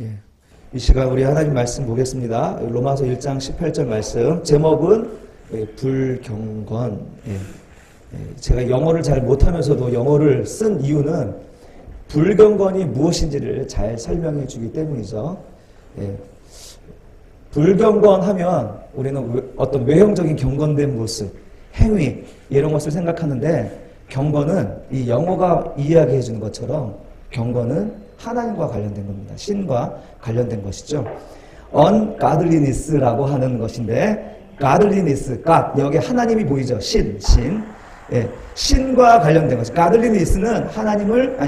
예. 이 시간 우리 하나님 말씀 보겠습니다. 로마서 1장 18절 말씀. 제목은 불경건. 제가 영어를 잘 못하면서도 영어를 쓴 이유는 불경건이 무엇인지를 잘 설명해 주기 때문이죠. 불경건 하면 우리는 어떤 외형적인 경건된 모습, 행위 이런 것을 생각하는데, 경건은 이 영어가 이야기해 주는 것처럼 경건은 하나님과 관련된 겁니다. 신과 관련된 것이죠. ungodliness라고 하는 것인데, godliness, God, 여기 하나님이 보이죠. 신. 신과 관련된 것이. godliness는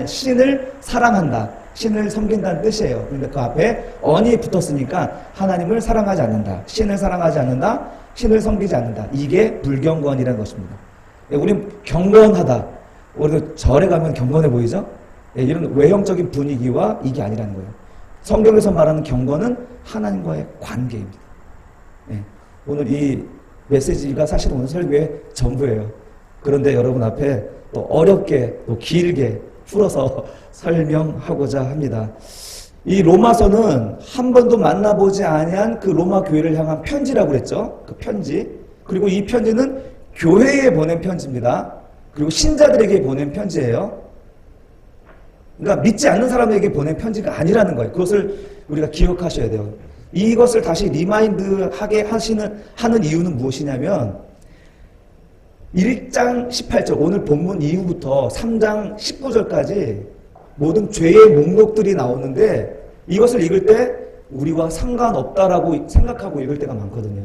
신을 사랑한다, 신을 섬긴다는 뜻이에요. 그런데 그 앞에 on이 붙었으니까 하나님을 사랑하지 않는다, 신을 사랑하지 않는다, 신을 섬기지 않는다. 이게 불경건이라는 것입니다. 우린 경건하다. 우리도 절에 가면 경건해 보이죠? 이런 외형적인 분위기와 이게 아니라는 거예요. 성경에서 말하는 경건은 하나님과의 관계입니다. 오늘 이 메시지가 사실 오늘 설교의 전부예요. 그런데 여러분 앞에 또 어렵게 또 길게 풀어서 설명하고자 합니다. 이 로마서는 한 번도 만나보지 아니한 그 로마 교회를 향한 편지라고 그랬죠. 그 편지. 그리고 이 편지는 교회에 보낸 편지입니다. 그리고 신자들에게 보낸 편지예요. 그러니까 믿지 않는 사람에게 보낸 편지가 아니라는 거예요. 그것을 우리가 기억하셔야 돼요. 이것을 다시 리마인드하게 하는 이유는 무엇이냐면 1장 18절 오늘 본문 이후부터 3장 19절까지 모든 죄의 목록들이 나오는데, 이것을 읽을 때 우리와 상관없다라고 생각하고 읽을 때가 많거든요.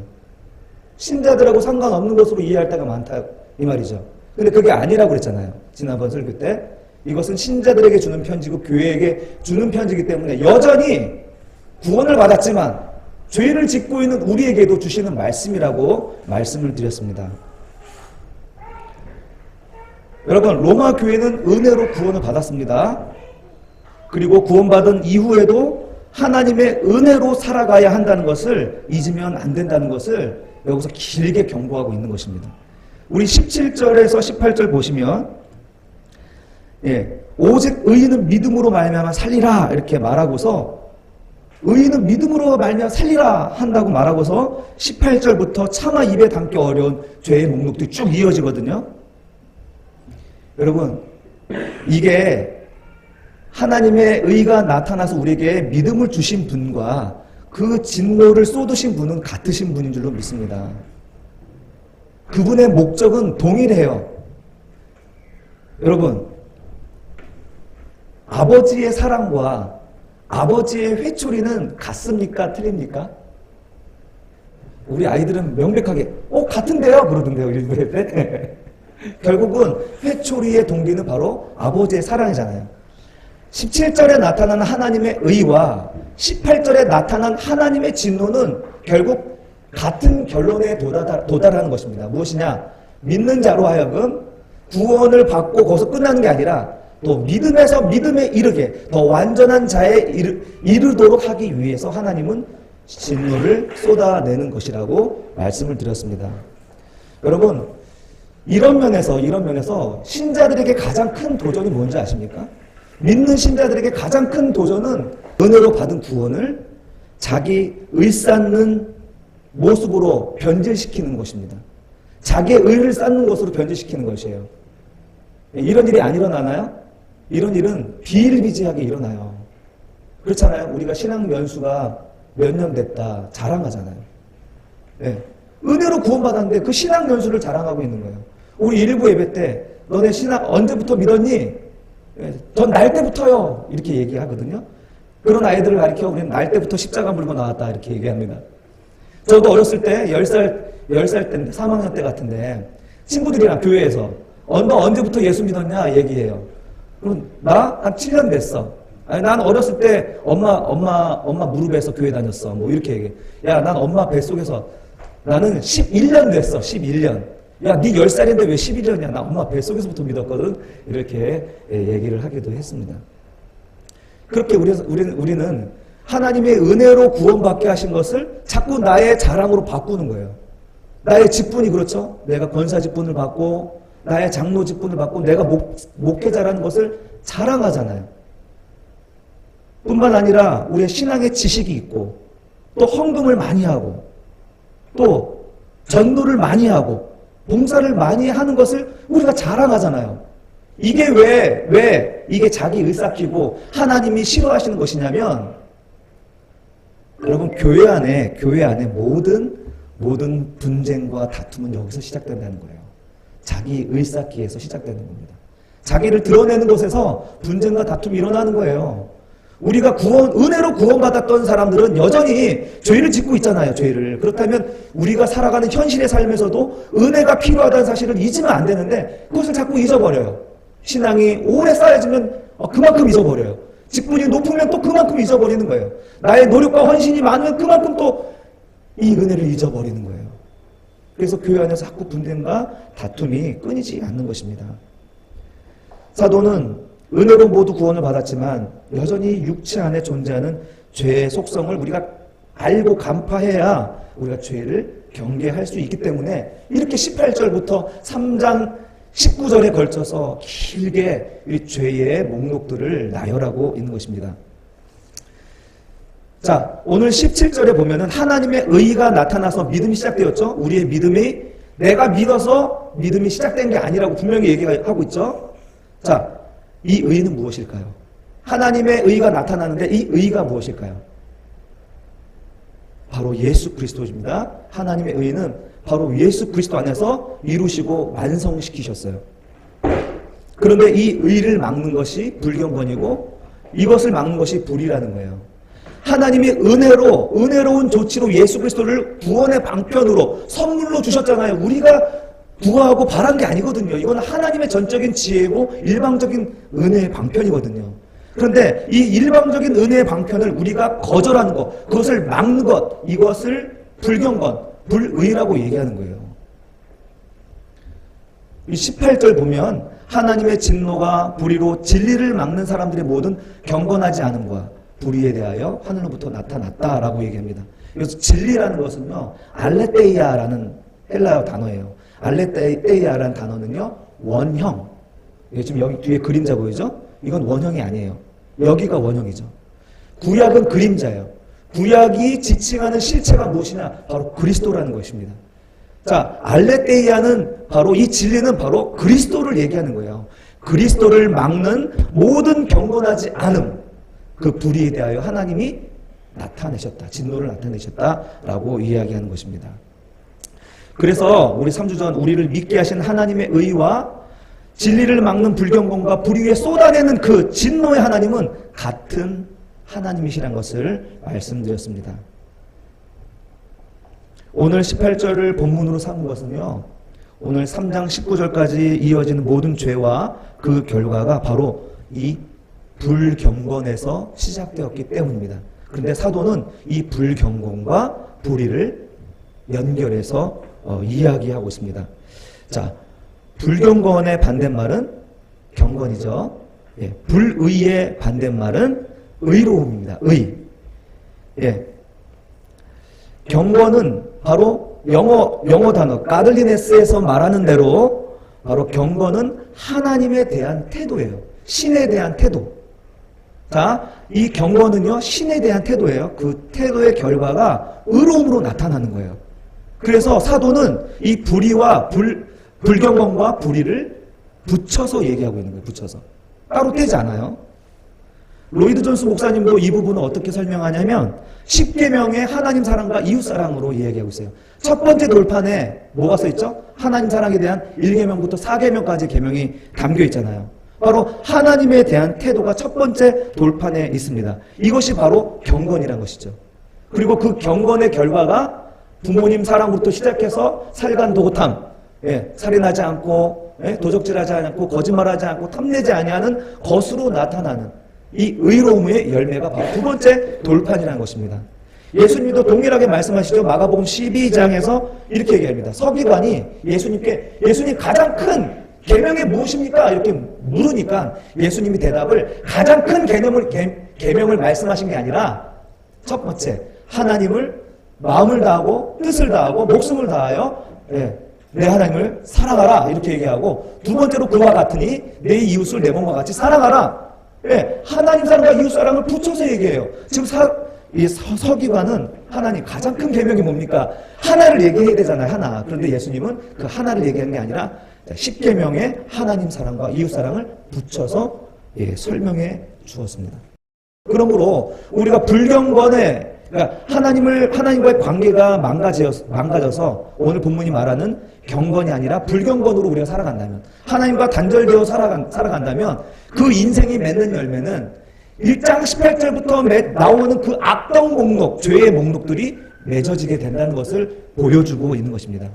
신자들하고 상관없는 것으로 이해할 때가 많다 이 말이죠. 근데 그게 아니라고 그랬잖아요. 지난번 설교 때. 이것은 신자들에게 주는 편지고 교회에게 주는 편지이기 때문에 여전히 구원을 받았지만 죄를 짓고 있는 우리에게도 주시는 말씀이라고 말씀을 드렸습니다. 여러분, 로마 교회는 은혜로 구원을 받았습니다. 그리고 구원받은 이후에도 하나님의 은혜로 살아가야 한다는 것을 잊으면 안 된다는 것을 여기서 길게 경고하고 있는 것입니다. 우리 17절에서 18절 보시면 오직 의인은 믿음으로 말미암아 살리라 이렇게 말하고서, 의인은 믿음으로 말미암아 살리라 한다고 말하고서 18절부터 차마 입에 담기 어려운 죄의 목록들이 쭉 이어지거든요. 여러분, 이게 하나님의 의가 나타나서 우리에게 믿음을 주신 분과 그 진노를 쏟으신 분은 같으신 분인 줄로 믿습니다. 그분의 목적은 동일해요. 여러분, 아버지의 사랑과 아버지의 회초리는 같습니까? 틀립니까? 우리 아이들은 명백하게 같은데요? 그러던데요. 일부에 때. 결국은 회초리의 동기는 바로 아버지의 사랑이잖아요. 17절에 나타나는 하나님의 의와 18절에 나타난 하나님의 진노는 결국 같은 결론에 도달하는 것입니다. 무엇이냐? 믿는 자로 하여금 구원을 받고 거기서 끝나는 게 아니라 또 믿음에서 믿음에 이르게 더 완전한 자에 이르도록 하기 위해서 하나님은 진노를 쏟아내는 것이라고 말씀을 드렸습니다. 여러분, 이런 면에서 신자들에게 가장 큰 도전이 뭔지 아십니까? 믿는 신자들에게 가장 큰 도전은 은혜로 받은 구원을 자기 의 쌓는 모습으로 변질시키는 것입니다. 자기의 의를 쌓는 것으로 변질시키는 것이에요. 이런 일이 안 일어나나요? 이런 일은 비일비재하게 일어나요. 그렇잖아요. 우리가 신앙 연수가 몇 년 됐다 자랑하잖아요. 은혜로 구원받았는데 그 신앙 연수를 자랑하고 있는 거예요. 우리 일부 예배 때 너네 신앙 언제부터 믿었니? 전 날 때부터요. 이렇게 얘기하거든요. 그런 아이들을 가리켜 우리는 날 때부터 십자가 물고 나왔다 이렇게 얘기합니다. 저도 어렸을 때 10살 때인데 3학년 때 같은데 친구들이랑 교회에서 너 언제부터 예수 믿었냐 얘기해요. 그럼 나 한 7년 됐어. 아니, 난 어렸을 때 엄마 무릎에서 교회 다녔어. 뭐 이렇게 얘기해. 야, 난 엄마 뱃속에서 나는 11년 됐어. 11년. 야, 네 10살인데 왜 11년이야? 나 엄마 뱃속에서부터 믿었거든. 이렇게 얘기를 하기도 했습니다. 그렇게 우리는 하나님의 은혜로 구원받게 하신 것을 자꾸 나의 자랑으로 바꾸는 거예요. 나의 직분이 그렇죠. 내가 권사 직분을 받고 나의 장로 직분을 받고 내가 목회자라는 것을 자랑하잖아요. 뿐만 아니라 우리의 신앙의 지식이 있고 또 헌금을 많이 하고 또 전도를 많이 하고 봉사를 많이 하는 것을 우리가 자랑하잖아요. 이게 왜 이게 자기 의쌓기고 하나님이 싫어하시는 것이냐면 여러분 교회 안에 모든 분쟁과 다툼은 여기서 시작된다는 거예요. 자기 의쌓기에서 시작되는 겁니다. 자기를 드러내는 곳에서 분쟁과 다툼이 일어나는 거예요. 우리가 은혜로 구원받았던 사람들은 여전히 죄를 짓고 있잖아요. 죄를. 그렇다면 우리가 살아가는 현실의 삶에서도 은혜가 필요하다는 사실을 잊으면 안 되는데 그것을 자꾸 잊어버려요. 신앙이 오래 쌓여지면 그만큼 잊어버려요. 직분이 높으면 또 그만큼 잊어버리는 거예요. 나의 노력과 헌신이 많으면 그만큼 또 이 은혜를 잊어버리는 거예요. 그래서 교회 안에서 자꾸 분쟁과 다툼이 끊이지 않는 것입니다. 사도는 은혜로 모두 구원을 받았지만 여전히 육체 안에 존재하는 죄의 속성을 우리가 알고 간파해야 우리가 죄를 경계할 수 있기 때문에 이렇게 18절부터 3장 19절에 걸쳐서 길게 이 죄의 목록들을 나열하고 있는 것입니다. 자, 오늘 17절에 보면은 하나님의 의가 나타나서 믿음이 시작되었죠. 우리의 믿음이 내가 믿어서 믿음이 시작된 게 아니라고 분명히 얘기하고 있죠. 자, 이 의는 무엇일까요? 하나님의 의가 나타나는데 이 의가 무엇일까요? 바로 예수 그리스도입니다. 하나님의 의는 바로 예수 그리스도 안에서 이루시고 완성시키셨어요. 그런데 이 의를 막는 것이 불경건이고 이것을 막는 것이 불이라는 거예요. 하나님이 은혜로운 조치로 예수 그리스도를 구원의 방편으로 선물로 주셨잖아요. 우리가 구하고 바란 게 아니거든요. 이건 하나님의 전적인 지혜고 일방적인 은혜의 방편이거든요. 그런데 이 일방적인 은혜의 방편을 우리가 거절하는 것, 그것을 막는 것, 이것을 불경건, 불의라고 얘기하는 거예요. 이 18절 보면 하나님의 진노가 불의로 진리를 막는 사람들의 모든 경건하지 않음과 불의에 대하여 하늘로부터 나타났다라고 얘기합니다. 그래서 진리라는 것은요, 알레테이아라는 헬라어 단어예요. 알레테이아라는 단어는요, 원형. 지금 여기 뒤에 그림자 보이죠? 이건 원형이 아니에요. 여기가 원형이죠. 구약은 그림자예요. 구약이 지칭하는 실체가 무엇이냐? 바로 그리스도라는 것입니다. 자, 알레테이아는 바로 이 진리는 바로 그리스도를 얘기하는 거예요. 그리스도를 막는 모든 경건하지 않음, 그 불의에 대하여 하나님이 나타내셨다. 진노를 나타내셨다라고 이야기하는 것입니다. 그래서 우리 3주 전 우리를 믿게 하신 하나님의 의와 진리를 막는 불경건과 불의에 쏟아내는 그 진노의 하나님은 같은 하나님이시라는 것을 말씀드렸습니다. 오늘 18절을 본문으로 삼은 것은요, 오늘 3장 19절까지 이어지는 모든 죄와 그 결과가 바로 이 불경건에서 시작되었기 때문입니다. 그런데 사도는 이 불경건과 불의를 연결해서 이야기하고 있습니다. 자, 불경건의 반대말은 경건이죠. 예, 불의의 반대말은 의로움입니다. 의. 예. 경건은 바로 영어 단어 가들리네스에서 말하는 대로 바로 경건은 하나님에 대한 태도예요. 신에 대한 태도. 자, 이 경건은요, 신에 대한 태도예요. 그 태도의 결과가 의로움으로 나타나는 거예요. 그래서 사도는 이 불의와 불경건과 불의를 붙여서 얘기하고 있는 거예요. 붙여서. 따로 떼지 않아요. 로이드 존스 목사님도 이 부분을 어떻게 설명하냐면 10계명의 하나님 사랑과 이웃 사랑으로 이야기하고 있어요. 첫 번째 돌판에 뭐가 써있죠? 하나님 사랑에 대한 1계명부터 4계명까지 계명이 담겨 있잖아요. 바로 하나님에 대한 태도가 첫 번째 돌판에 있습니다. 이것이 바로 경건이란 것이죠. 그리고 그 경건의 결과가 부모님 사랑부터 시작해서 살간도구탐, 살인하지 않고, 도적질하지 않고, 거짓말하지 않고, 탐내지 아니하는 것으로 나타나는 이 의로움의 열매가 바로 두 번째 돌판이라는 것입니다. 예수님도 동일하게 말씀하시죠. 마가복음 12장에서 이렇게 얘기합니다. 서기관이 예수님 가장 큰 계명이 무엇입니까? 이렇게 물으니까 예수님이 대답을 가장 큰 계명을 말씀하신 게 아니라 첫 번째, 하나님을 마음을 다하고 뜻을 다하고 목숨을 다하여 내 하나님을 사랑하라 이렇게 얘기하고 두 번째로 그와 같으니 내 이웃을 내 몸과 같이 사랑하라. 예, 하나님 사랑과 이웃 사랑을 붙여서 얘기해요. 지금 이 서기관은 하나님 가장 큰 계명이 뭡니까? 하나를 얘기해야 되잖아요. 하나. 그런데 예수님은 그 하나를 얘기하는 게 아니라 10계명에 하나님 사랑과 이웃 사랑을 붙여서 설명해 주었습니다. 그러므로 우리가 불경건에 그러니까 하나님과의 관계가 망가져서 오늘 본문이 말하는 경건이 아니라 불경건으로 우리가 살아간다면, 하나님과 단절되어 살아간다면 그 인생이 맺는 열매는 1장 18절부터 나오는 그 악성 목록, 죄의 목록들이 맺어지게 된다는 것을 보여주고 있는 것입니다.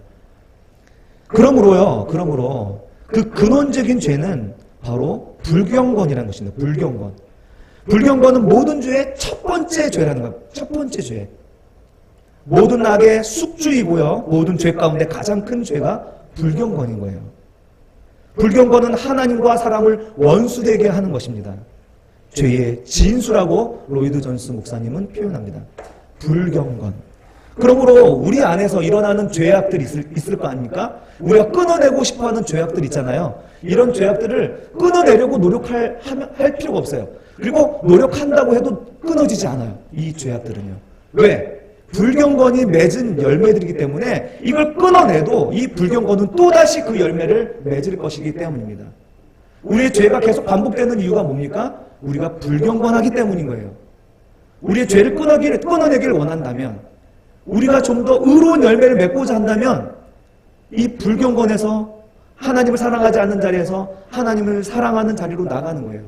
그러므로 그 근원적인 죄는 바로 불경건이라는 것입니다. 불경건. 불경건은 모든 죄의 첫 번째 죄라는 거예요. 첫 번째 죄. 모든 악의 숙주이고요. 모든 죄 가운데 가장 큰 죄가 불경건인 거예요. 불경건은 하나님과 사람을 원수되게 하는 것입니다. 죄의 진수라고 로이드 존스 목사님은 표현합니다. 불경건. 그러므로 우리 안에서 일어나는 죄악들이 있을 거 아닙니까? 우리가 끊어내고 싶어하는 죄악들 있잖아요. 이런 죄악들을 끊어내려고 노력할 필요가 없어요. 그리고 노력한다고 해도 끊어지지 않아요. 이 죄악들은요. 왜? 불경건이 맺은 열매들이기 때문에 이걸 끊어내도 이 불경건은 또다시 그 열매를 맺을 것이기 때문입니다. 우리의 죄가 계속 반복되는 이유가 뭡니까? 우리가 불경건하기 때문인 거예요. 우리의 죄를 끊어내기를 원한다면, 우리가 좀 더 의로운 열매를 맺고자 한다면 이 불경건에서 하나님을 사랑하지 않는 자리에서 하나님을 사랑하는 자리로 나가는 거예요.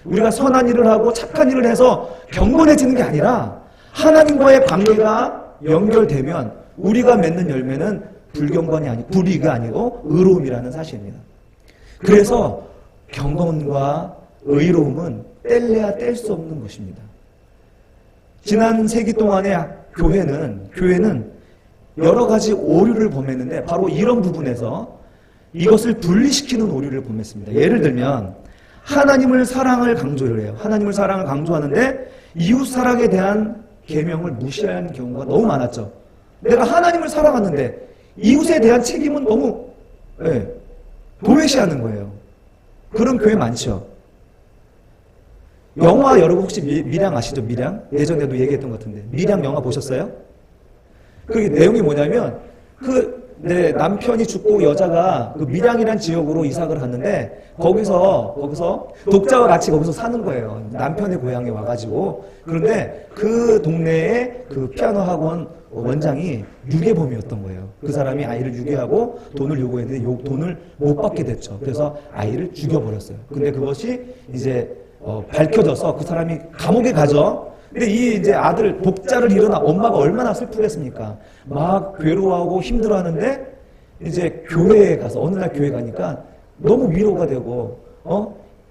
우리가 선한 일을 하고 착한 일을 해서 경건해지는 게 아니라 하나님과의 관계가 연결되면 우리가 맺는 열매는 불의가 아니고 의로움이라는 사실입니다. 그래서 경건과 의로움은 뗄래야 뗄 수 없는 것입니다. 지난 세기 동안에 교회는 여러 가지 오류를 범했는데 바로 이런 부분에서 이것을 분리시키는 오류를 범했습니다. 예를 들면 하나님을 사랑을 강조를 해요. 하나님을 사랑을 강조하는데 이웃 사랑에 대한 계명을 무시하는 경우가 너무 많았죠. 내가 하나님을 사랑하는데 이웃에 대한 책임은 너무 도외시하는 거예요. 그런 교회 많죠. 영화 여러분 혹시 밀양 아시죠? 밀양? 예전에도 얘기했던 것 같은데 밀양 영화 보셨어요? 그 내용이 뭐냐면 남편이 죽고 여자가 그 밀양이라는 지역으로 이사를 갔는데 거기서 독자와 같이 거기서 사는 거예요. 남편의 고향에 와가지고. 그런데 그 동네에 그 피아노 학원 원장이 유괴범이었던 거예요. 그 사람이 아이를 유괴하고 돈을 요구했는데 돈을 못 받게 됐죠. 그래서 아이를 죽여버렸어요. 근데 그것이 이제 밝혀져서 그 사람이 감옥에 가죠. 근데 이제 아들 독자를 잃은 엄마가 얼마나 슬프겠습니까? 막 괴로워하고 힘들어하는데 이제 교회에 가서 어느 날 교회 가니까 너무 위로가 되고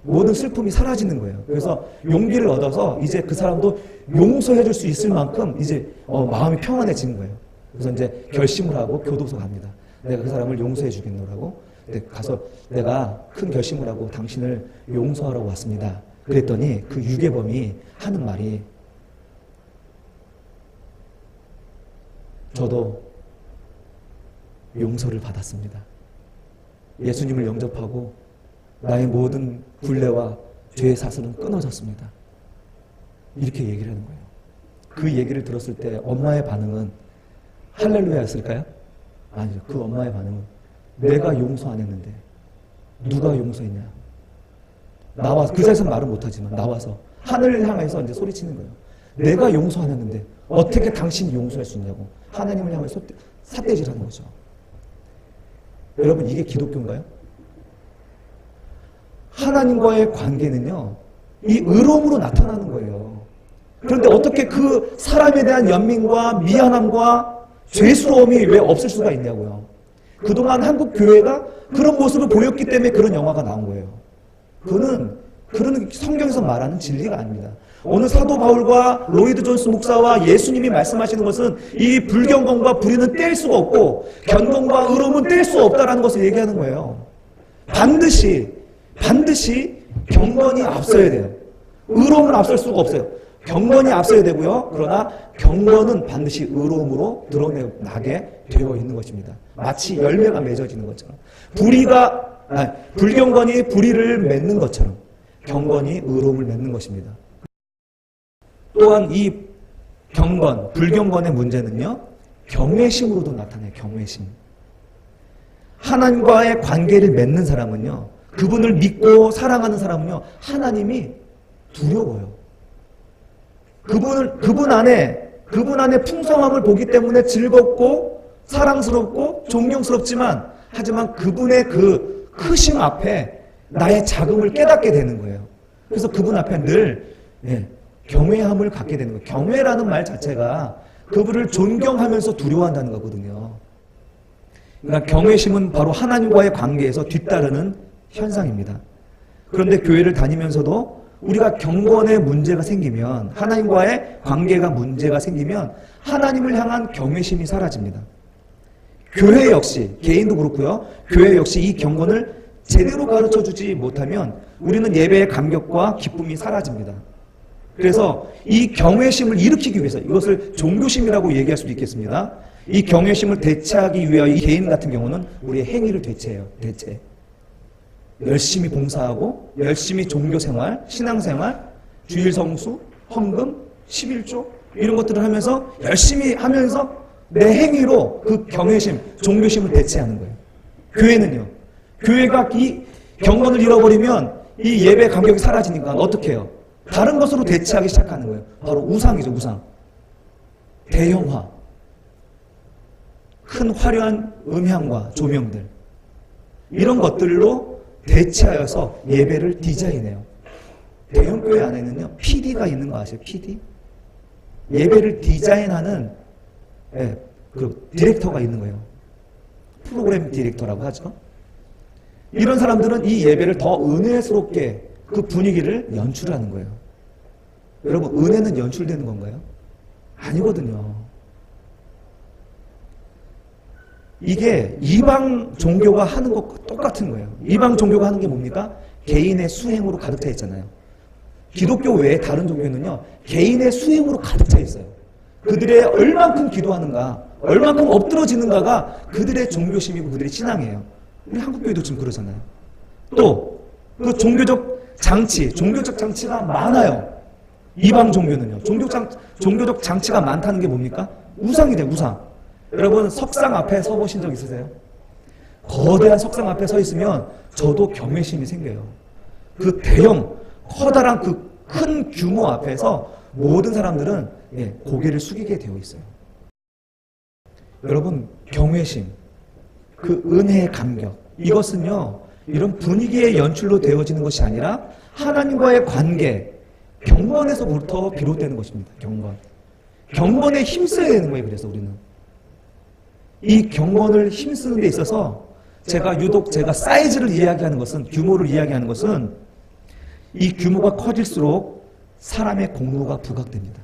모든 슬픔이 사라지는 거예요. 그래서 용기를 얻어서 이제 그 사람도 용서해줄 수 있을 만큼 이제 마음이 평안해지는 거예요. 그래서 이제 결심을 하고 교도소 갑니다. 내가 그 사람을 용서해주겠노라고. 가서 내가 큰 결심을 하고 당신을 용서하러 왔습니다. 그랬더니 그 유괴범이 하는 말이 저도 용서를 받았습니다. 예수님을 영접하고 나의 모든 굴레와 죄의 사슬은 끊어졌습니다. 이렇게 얘기를 하는 거예요. 그 얘기를 들었을 때 엄마의 반응은 할렐루야였을까요? 아니죠. 그 엄마의 반응은 내가 용서 안 했는데 누가 용서했냐? 나와서 그 자리에서 말은 못하지만 나와서 하늘을 향해서 이제 소리치는 거예요. 내가 용서 안 했는데 어떻게 당신이 용서할 수 있냐고 하나님을 향해서 삿대질하는 거죠. 여러분 이게 기독교인가요? 하나님과의 관계는요 이 의로움으로 나타나는 거예요. 그런데 어떻게 그 사람에 대한 연민과 미안함과 죄스러움이 왜 없을 수가 있냐고요. 그동안 한국 교회가 그런 모습을 보였기 때문에 그런 영화가 나온 거예요. 그런 성경에서 말하는 진리가 아닙니다. 오늘 사도 바울과 로이드 존스 목사와 예수님이 말씀하시는 것은 이 불경건과 불의는 뗄 수가 없고 견건과 의로움은 뗄 수 없다라는 것을 얘기하는 거예요. 반드시 경건이 앞서야 돼요. 의로움은 앞설 수가 없어요. 경건이 앞서야 되고요. 그러나 경건은 반드시 의로움으로 드러나게 되어 있는 것입니다. 마치 열매가 맺어지는 것처럼 불경건이 불의를 맺는 것처럼 경건이 의로움을 맺는 것입니다. 또한 이 경건, 불경건의 문제는요, 경외심으로도 나타나요. 경외심. 하나님과의 관계를 맺는 사람은요, 그분을 믿고 사랑하는 사람은요, 하나님이 두려워요. 그분 안에 풍성함을 보기 때문에 즐겁고 사랑스럽고 존경스럽지만, 하지만 그분의 그 크심 앞에 나의 작음을 깨닫게 되는 거예요. 그래서 그분 앞에 늘 경외함을 갖게 되는 거예요. 경외라는 말 자체가 그분을 존경하면서 두려워한다는 거거든요. 그러니까 경외심은 바로 하나님과의 관계에서 뒤따르는 현상입니다. 그런데 교회를 다니면서도 우리가 경건에 문제가 생기면, 하나님과의 관계가 문제가 생기면 하나님을 향한 경외심이 사라집니다. 교회 역시, 개인도 그렇고요, 교회 역시 이 경건을 제대로 가르쳐주지 못하면 우리는 예배의 감격과 기쁨이 사라집니다. 그래서 이 경외심을 일으키기 위해서, 이것을 종교심이라고 얘기할 수도 있겠습니다. 이 경외심을 대체하기 위하여 이 개인 같은 경우는 우리의 행위를 대체해요. 대체. 열심히 봉사하고 열심히 종교생활, 신앙생활, 주일성수, 헌금, 11조 이런 것들을 하면서 열심히 하면서 내 행위로 그 경외심, 종교심을 대체하는 거예요. 교회는요. 교회가 이 경건을 잃어버리면 이 예배 감격이 사라지니까 어떻게 해요? 다른 것으로 대체하기 시작하는 거예요. 바로 우상이죠. 우상. 대형화. 큰 화려한 음향과 조명들. 이런 것들로 대체하여서 예배를 디자인해요. 대형교회 안에는요, PD가 있는 거 아세요? PD? 예배를 디자인하는 그 디렉터가 있는 거예요. 프로그램 디렉터라고 하죠. 이런 사람들은 이 예배를 더 은혜스럽게 그 분위기를 연출하는 거예요. 여러분, 은혜는 연출되는 건가요? 아니거든요. 이게 이방 종교가 하는 것과 똑같은 거예요. 이방 종교가 하는 게 뭡니까? 개인의 수행으로 가득 차 있잖아요. 기독교 외에 다른 종교는요, 개인의 수행으로 가득 차 있어요. 그들의 얼만큼 기도하는가, 얼만큼 엎드러지는가가 그들의 종교심이고 그들의 신앙이에요. 우리 한국교회도 지금 그러잖아요. 또 그 종교적 장치가 많아요. 이방 종교는요. 종교적 장치가 많다는 게 뭡니까? 우상이 돼요, 우상. 여러분, 석상 앞에 서 보신 적 있으세요? 거대한 석상 앞에 서 있으면 저도 경외심이 생겨요. 그 대형, 커다란 그 큰 규모 앞에서 모든 사람들은 고개를 숙이게 되어 있어요. 여러분, 경외심, 그 은혜의 감격, 이것은요, 이런 분위기의 연출로 되어지는 것이 아니라 하나님과의 관계, 경건에서부터 비롯되는 것입니다. 경건에 힘써야 되는 거예요. 그래서 우리는 이 경건을 힘쓰는 데 있어서 제가 사이즈를 이야기하는 것은, 규모를 이야기하는 것은, 이 규모가 커질수록 사람의 공로가 부각됩니다.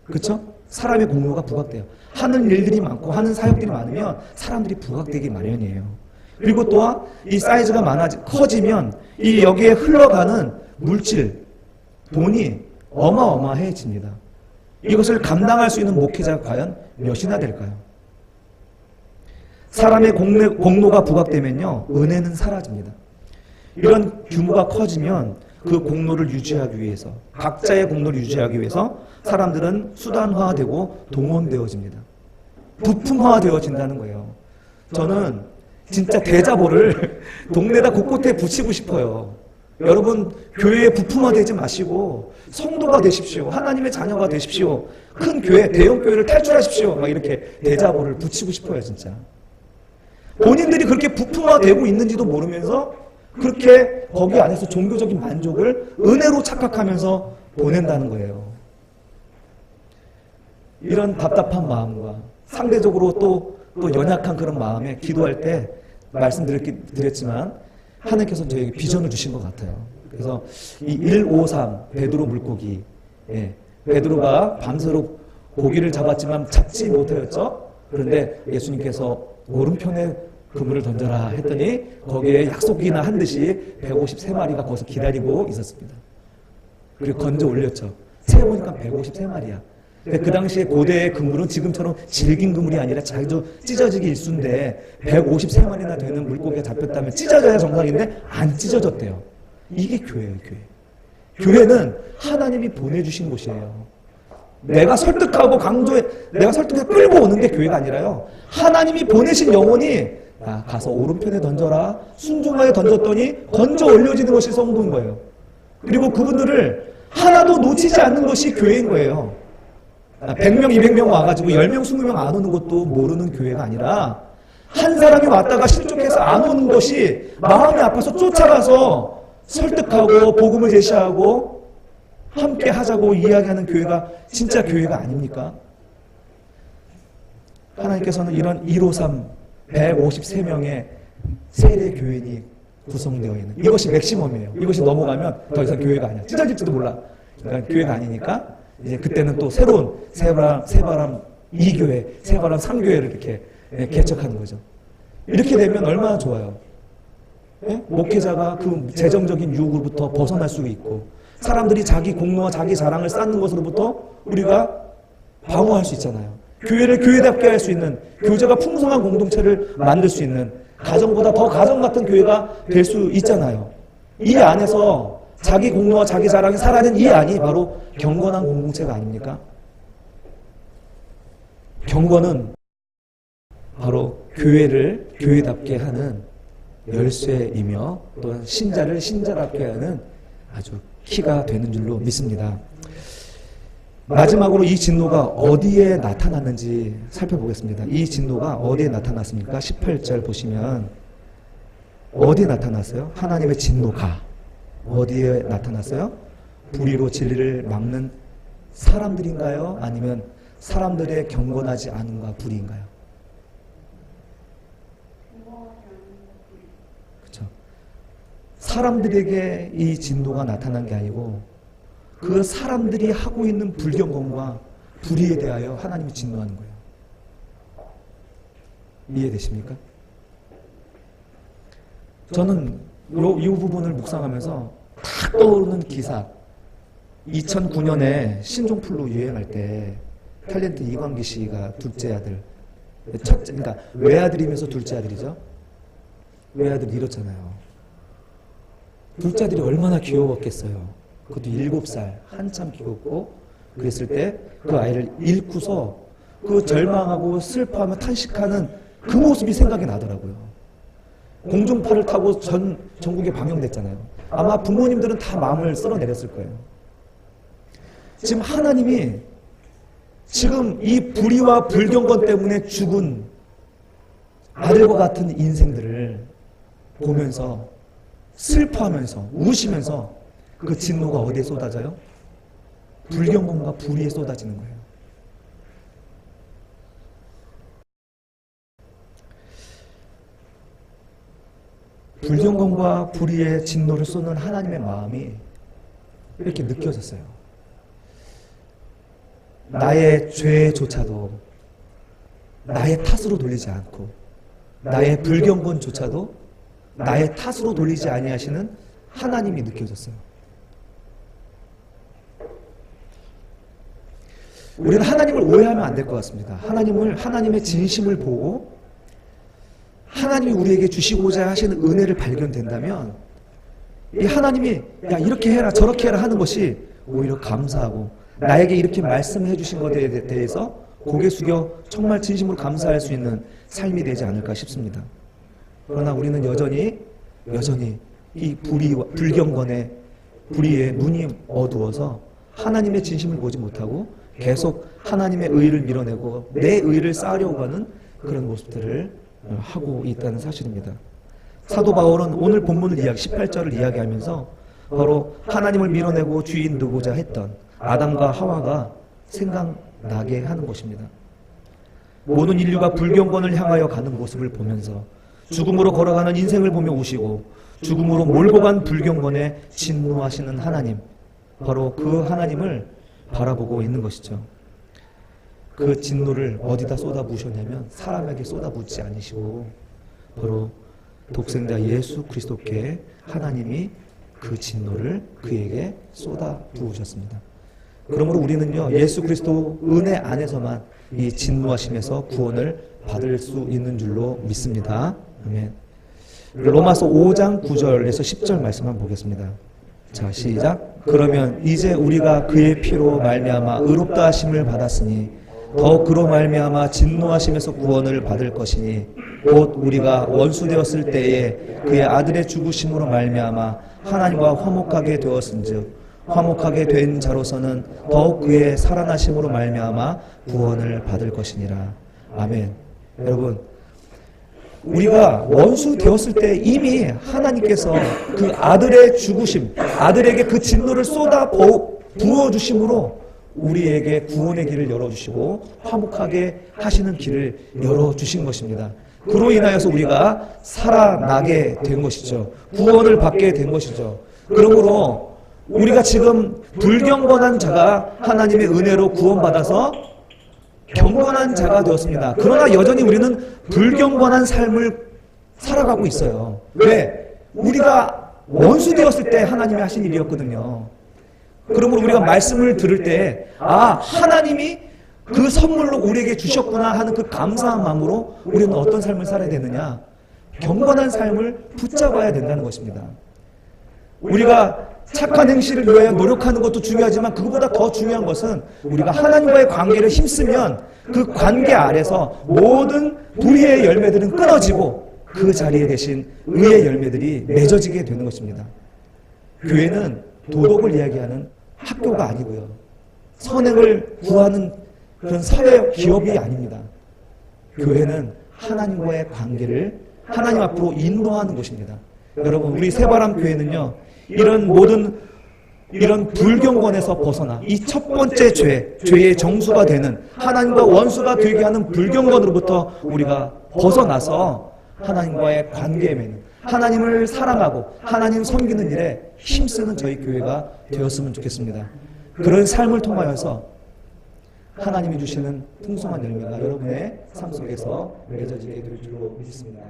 그렇죠? 사람의 공로가 부각돼요. 하는 일들이 많고 하는 사역들이 많으면 사람들이 부각되기 마련이에요. 그리고 또한 이 사이즈가 커지면 이 여기에 흘러가는 물질, 돈이 어마어마해집니다. 이것을 감당할 수 있는 목회자가 과연 몇이나 될까요? 사람의 공로가 부각되면요, 은혜는 사라집니다. 이런 규모가 커지면 그 공로를 유지하기 위해서, 각자의 공로를 유지하기 위해서 사람들은 수단화되고 동원되어집니다. 부품화되어진다는 거예요. 저는 진짜 대자보를 동네다 곳곳에 붙이고 싶어요. 여러분, 교회에 부품화되지 마시고 성도가 되십시오. 하나님의 자녀가 되십시오. 큰 교회, 대형 교회를 탈출하십시오. 막 이렇게 대자보를 붙이고 싶어요, 진짜. 본인들이 그렇게 부품화되고 있는지도 모르면서 그렇게 거기 안에서 종교적인 만족을 은혜로 착각하면서 보낸다는 거예요. 이런 답답한 마음과 상대적으로 또 연약한 그런 마음에 기도할 때 말씀드렸지만 하나님께서 저에게 비전을 주신 것 같아요. 그래서 이 153 베드로 물고기, 베드로가 밤새도록 고기를 잡았지만 잡지 못하였죠. 그런데 예수님께서 오른편에 그물을 던져라 했더니 거기에 약속이나 한 듯이 153마리가 거기서 기다리고 있었습니다. 그리고 건져 올렸죠. 세어보니까 153마리야. 근데 그 당시에 고대의 그물은 지금처럼 질긴 그물이 아니라 자주 찢어지기 일쑤인데 153마리나 되는 물고기가 잡혔다면 찢어져야 정상인데 안 찢어졌대요. 이게 교회예요, 교회. 교회는 하나님이 보내주신 곳이에요. 내가 설득하고 내가 설득해서 끌고 오는 게 교회가 아니라요. 하나님이 보내신 영혼이 가서 오른편에 던져라. 순종하게 던졌더니 건져 올려지는 것이 성도인 거예요. 그리고 그분들을 하나도 놓치지 않는 것이 교회인 거예요. 100명, 200명 와가지고 10명, 20명 안 오는 것도 모르는 교회가 아니라 한 사람이 왔다가 실족해서 안 오는 것이 마음이 아파서 쫓아가서 설득하고 복음을 제시하고 함께 하자고 이야기하는 교회가 진짜 교회가 아닙니까? 하나님께서는 이런 153, 153명의 세례 교인이 구성되어 있는 이것이 맥시멈이에요. 이것이 넘어가면 더 이상 교회가 아니야. 찢어질지도 몰라. 그러니까 교회가 아니니까 이제 그때는 또 새로운 새바람 2교회, 새바람 3교회를 이렇게 개척하는 거죠. 이렇게 되면 얼마나 좋아요. 목회자가 그 재정적인 유혹으로부터 벗어날 수 있고 사람들이 자기 공로와 자기 자랑을 쌓는 것으로부터 우리가 방어할 수 있잖아요. 교회를 교회답게 할 수 있는 교제가 풍성한 공동체를 만들 수 있는 가정보다 더 가정 같은 교회가 될 수 있잖아요. 이 안에서 자기 공로와 자기 자랑이 사라진 이 안이 바로 경건한 공동체가 아닙니까? 경건은 바로 교회를 교회답게 하는 열쇠이며 또한 신자를 신자답게 하는 아주 키가 되는 줄로 믿습니다. 마지막으로 이 진노가 어디에 나타났는지 살펴보겠습니다. 이 진노가 어디에 나타났습니까? 18절 보시면 어디에 나타났어요? 하나님의 진노가 어디에 나타났어요? 불의로 진리를 막는 사람들인가요? 아니면 사람들의 경건하지 않음과 불의인가요? 그렇죠. 사람들에게 이 진노가 나타난 게 아니고 그 사람들이 하고 있는 불경건과 불의에 대하여 하나님이 진노하는 거예요. 이해되십니까? 저는 이 부분을 묵상하면서 딱 떠오르는 기사 2009년에 신종플루 유행할 때 탤런트 이광기 씨가 둘째 아들 그러니까 외아들이면서 둘째 아들이죠. 외아들이 이렇잖아요. 둘째 아들이 얼마나 귀여웠겠어요. 그것도 7살 한참 귀엽고 그랬을 때 그 아이를 잃고서 그 절망하고 슬퍼하며 탄식하는 그 모습이 생각이 나더라고요. 공중파를 타고 전국에 방영됐잖아요. 아마 부모님들은 다 마음을 쓸어내렸을 거예요. 지금 하나님이 지금 이 불의와 불경건 때문에 죽은 아들과 같은 인생들을 보면서 슬퍼하면서 우시면서 그 진노가 어디에 쏟아져요? 불경건과 불의에 쏟아지는 거예요. 불경건과 불의의 진노를 쏟는 하나님의 마음이 이렇게 느껴졌어요. 나의 죄조차도 나의 탓으로 돌리지 않고 나의 불경건조차도 나의 탓으로 돌리지 아니하시는 하나님이 느껴졌어요. 우리는 하나님을 오해하면 안 될 것 같습니다. 하나님의 진심을 보고 하나님이 우리에게 주시고자 하시는 은혜를 발견된다면 이 하나님이 야 이렇게 해라 저렇게 해라 하는 것이 오히려 감사하고 나에게 이렇게 말씀해 주신 것에 대해서 고개 숙여 정말 진심으로 감사할 수 있는 삶이 되지 않을까 싶습니다. 그러나 우리는 여전히 이 불경건의 불의에 눈이 어두워서 하나님의 진심을 보지 못하고 계속 하나님의 의를 밀어내고 내 의를 쌓으려고 하는 그런 모습들을 하고 있다는 사실입니다. 사도 바울은 오늘 본문을 18절을 이야기하면서 바로 하나님을 밀어내고 주인 두고자 했던 아담과 하와가 생각나게 하는 것입니다. 모든 인류가 불경건을 향하여 가는 모습을 보면서 죽음으로 걸어가는 인생을 보며 우시고 죽음으로 몰고 간 불경건에 진노하시는 하나님, 바로 그 하나님을 바라보고 있는 것이죠. 그 진노를 어디다 쏟아부으셨냐면 사람에게 쏟아붓지 않으시고 바로 독생자 예수 그리스도께 하나님이 그 진노를 그에게 쏟아부으셨습니다. 그러므로 우리는요 예수 그리스도 은혜 안에서만 이 진노하심에서 구원을 받을 수 있는 줄로 믿습니다. 아멘. 로마서 5장 9절에서 10절 말씀 한번 보겠습니다. 자, 시작. 그러면 이제 우리가 그의 피로 말미암아 의롭다 하심을 받았으니 더욱 그로 말미암아 진노하심에서 구원을 받을 것이니 곧 우리가 원수 되었을 때에 그의 아들의 죽으심으로 말미암아 하나님과 화목하게 되었은즉 화목하게 된 자로서는 더욱 그의 살아나심으로 말미암아 구원을 받을 것이니라. 아멘. 여러분, 우리가 원수 되었을 때 이미 하나님께서 그 아들의 죽으심, 아들에게 그 진노를 쏟아 부어주심으로 우리에게 구원의 길을 열어주시고 화목하게 하시는 길을 열어주신 것입니다. 그로 인하여서 우리가 살아나게 된 것이죠. 구원을 받게 된 것이죠. 그러므로 우리가 지금 불경건한 자가 하나님의 은혜로 구원받아서 경건한 자가 되었습니다. 그러나 여전히 우리는 불경건한 삶을 살아가고 있어요. 왜? 우리가 원수 되었을 때 하나님이 하신 일이었거든요. 그러므로 우리가 말씀을 들을 때 하나님이 그 선물로 우리에게 주셨구나 하는 그 감사한 마음으로 우리는 어떤 삶을 살아야 되느냐? 경건한 삶을 붙잡아야 된다는 것입니다. 우리가 착한 행실을 위하여 노력하는 것도 중요하지만 그것보다 더 중요한 것은 우리가 하나님과의 관계를 힘쓰면 그 관계 아래서 모든 불의의 열매들은 끊어지고 그 자리에 계신 의의 열매들이 맺어지게 되는 것입니다. 교회는 도덕을 이야기하는 학교가 아니고요. 선행을 구하는 그런 사회 기업이 아닙니다. 교회는 하나님과의 관계를 하나님 앞으로 인도하는 곳입니다. 여러분, 우리 새바람 교회는요, 이런 불경건에서 벗어나 이 첫 번째 죄의 정수가 되는 하나님과 원수가 되게 하는 불경건으로부터 우리가 벗어나서 하나님과의 관계에 맺는, 하나님을 사랑하고 하나님 섬기는 일에 힘쓰는 저희 교회가 되었으면 좋겠습니다. 그런 삶을 통하여서 하나님이 주시는 풍성한 열매가 여러분의 삶 속에서 맺어지게 될 줄로 믿습니다.